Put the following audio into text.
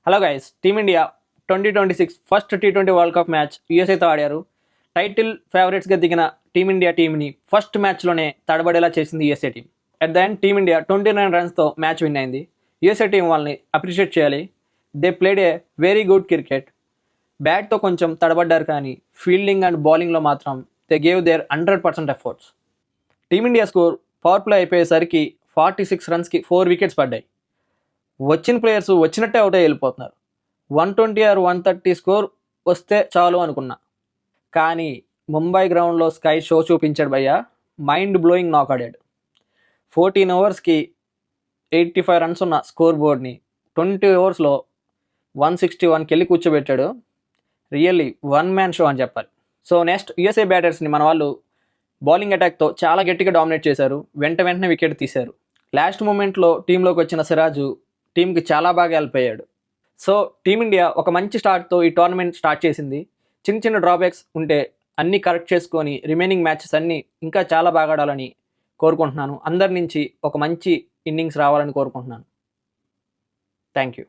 Hello guys, team India 2026 first T20 world cup match యూఎస్ఏతో ఆడారు. Title ఫేవరెట్స్గా దిగిన టీమిండియా టీంని ఫస్ట్ మ్యాచ్లోనే తడబడేలా చేసింది USA team. At the end team India 29 రన్స్తో మ్యాచ్ విన్ అయింది. యూఎస్ఏ టీం వాళ్ళని అప్రిషియేట్ చేయాలి. They played a very good cricket. బ్యాట్తో కొంచెం తడబడ్డారు, కానీ ఫీల్డింగ్ అండ్ బౌలింగ్లో మాత్రం they gave their 100% efforts. Team India score power play అయిపోయేసరికి 46 రన్స్కి 4 వికెట్స్ పడ్డాయి. వచ్చిన ప్లేయర్స్ వచ్చినట్టే అవుట్ అయ్యి వెళ్ళిపోతున్నారు. 120 or 130 స్కోర్ వస్తే చాలు అనుకున్నా, కానీ ముంబై గ్రౌండ్లో స్కై షో చూపించాడు భయ్య. మైండ్ బ్లోయింగ్ నాక్ ఆడాడు. 14 ఓవర్స్కి 85 రన్స్ ఉన్న స్కోర్ బోర్డ్ని 20 ఓవర్స్లో 161కి వెళ్ళి కూర్చోబెట్టాడు. రియల్లీ వన్ మ్యాన్ షో అని చెప్పాలి. సో నెక్స్ట్ యూఎస్ఏ బ్యాటర్స్ని మన వాళ్ళు బౌలింగ్ అటాక్తో చాలా గట్టిగా డామినేట్ చేశారు. వెంటనే వికెట్ తీశారు. లాస్ట్ మూమెంట్లో టీంలోకి వచ్చిన సిరాజు టీంకి చాలా బాగా హెల్ప్ అయ్యాడు. సో టీమిండియా ఒక మంచి స్టార్ట్తో ఈ టోర్నమెంట్ స్టార్ట్ చేసింది. చిన్న డ్రాబ్యాక్స్ ఉంటే అన్నీ కరెక్ట్ చేసుకొని రిమైనింగ్ మ్యాచెస్ అన్నీ ఇంకా చాలా బాగా ఆడాలని కోరుకుంటున్నాను. అందరి నుంచి ఒక మంచి ఇన్నింగ్స్ రావాలని కోరుకుంటున్నాను. Thank you.